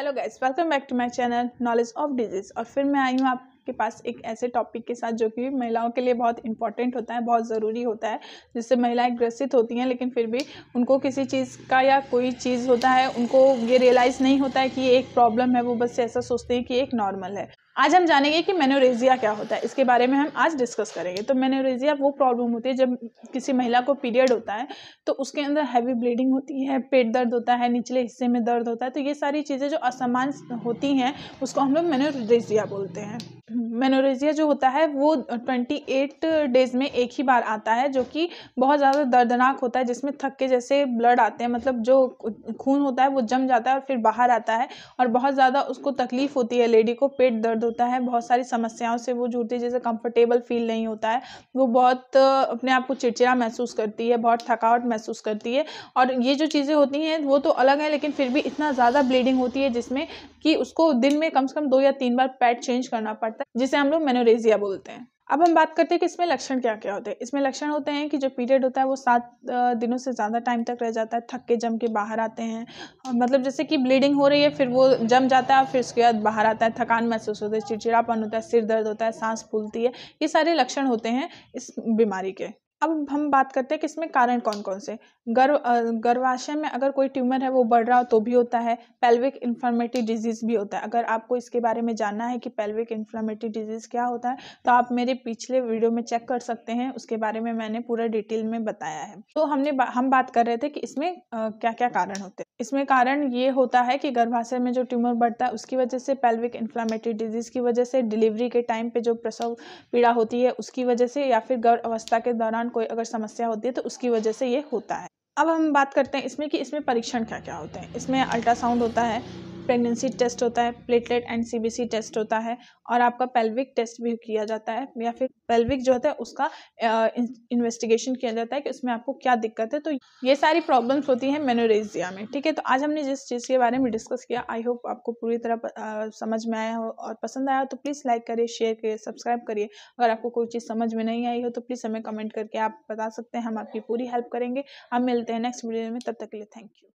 Hello guys, welcome back to my channel knowledge of disease. और फिर मैं आई हूँ आपके पास एक ऐसे टॉपिक के साथ जो कि महिलाओं के लिए बहुत इंपॉर्टेंट होता है, बहुत ज़रूरी होता है, जिससे महिलाएं ग्रसित होती हैं लेकिन फिर भी उनको किसी चीज़ का या कोई चीज़ होता है, उनको ये रियलाइज़ नहीं होता है कि ये एक प्रॉब्लम है। वो बस ऐसा सोचते हैं कि एक नॉर्मल है। आज हम जानेंगे कि मेनोरेजिया क्या होता है, इसके बारे में हम आज डिस्कस करेंगे। तो मेनोरेजिया वो प्रॉब्लम होती है जब किसी महिला को पीरियड होता है तो उसके अंदर हैवी ब्लीडिंग होती है, पेट दर्द होता है, निचले हिस्से में दर्द होता है। तो ये सारी चीज़ें जो असमान होती हैं उसको हम लोग मेनोरेजिया बोलते हैं। मेनोरेजिया जो होता है वो 28 डेज में एक ही बार आता है, जो कि बहुत ज़्यादा दर्दनाक होता है, जिसमें थक के जैसे ब्लड आते हैं, मतलब जो खून होता है वो जम जाता है और फिर बाहर आता है और बहुत ज़्यादा उसको तकलीफ होती है। लेडी को पेट दर्द होता है, बहुत सारी समस्याओं से वो जूझती है, जैसे कंफर्टेबल फील नहीं होता है, वो बहुत अपने आप को चिड़चिड़ा महसूस करती है, बहुत थकावट महसूस करती है। और ये जो चीज़ें होती हैं वो तो अलग है, लेकिन फिर भी इतना ज़्यादा ब्लीडिंग होती है जिसमें कि उसको दिन में कम से कम 2 या 3 बार पैड चेंज करना पड़ता है, जिसे हम लोग मेनोरेजिया बोलते हैं। अब हम बात करते हैं कि इसमें लक्षण क्या क्या होते हैं। इसमें लक्षण होते हैं कि जो पीरियड होता है वो 7 दिनों से ज़्यादा टाइम तक रह जाता है, थक के जम के बाहर आते हैं। मतलब जैसे कि ब्लीडिंग हो रही है, फिर वो जम जाता है, फिर उसके बाद बाहर आता है, थकान महसूस होती है, चिड़चिड़ापन होता है, सिर दर्द होता है, सांस फूलती है। ये सारे लक्षण होते हैं इस बीमारी के। अब हम बात करते हैं कि इसमें कारण कौन कौन से। गर्भाशय में अगर कोई ट्यूमर है वो बढ़ रहा हो तो भी होता है। पेल्विक इन्फ्लेमेटरी डिजीज भी होता है। अगर आपको इसके बारे में जानना है कि पेल्विक इन्फ्लेमेटरी डिजीज क्या होता है तो आप मेरे पिछले वीडियो में चेक कर सकते हैं, उसके बारे में मैंने पूरा डिटेल में बताया है। तो हम बात कर रहे थे कि इसमें क्या क्या कारण होते हैं। इसमें कारण ये होता है कि गर्भाशय में जो ट्यूमर बढ़ता है उसकी वजह से, पेल्विक इन्फ्लेमेटरी डिजीज की वजह से, डिलीवरी के टाइम पे जो प्रसव पीड़ा होती है उसकी वजह से, या फिर गर्भ अवस्था के दौरान कोई अगर समस्या होती है तो उसकी वजह से ये होता है। अब हम बात करते हैं इसमें कि इसमें परीक्षण क्या क्या होते हैं। इसमें अल्ट्रासाउंड होता है, प्रेगनेंसी टेस्ट होता है, प्लेटलेट एंड सीबीसी टेस्ट होता है, और आपका पेल्विक टेस्ट भी किया जाता है, या फिर पेल्विक जो होता है उसका इन्वेस्टिगेशन किया जाता है कि उसमें आपको क्या दिक्कत है। तो ये सारी प्रॉब्लम्स होती हैं मेनोरेजिया में। ठीक है, तो आज हमने जिस चीज़ के बारे में डिस्कस किया, आई होप आपको पूरी तरह समझ में आया हो और पसंद आया हो तो प्लीज़ लाइक करिए, शेयर करिए, सब्सक्राइब करिए। अगर आपको कोई चीज़ समझ में नहीं आई हो तो प्लीज़ हमें कमेंट करके आप बता सकते हैं, हम आपकी पूरी हेल्प करेंगे। हम मिलते हैं नेक्स्ट वीडियो में, तब तक के लिए थैंक यू।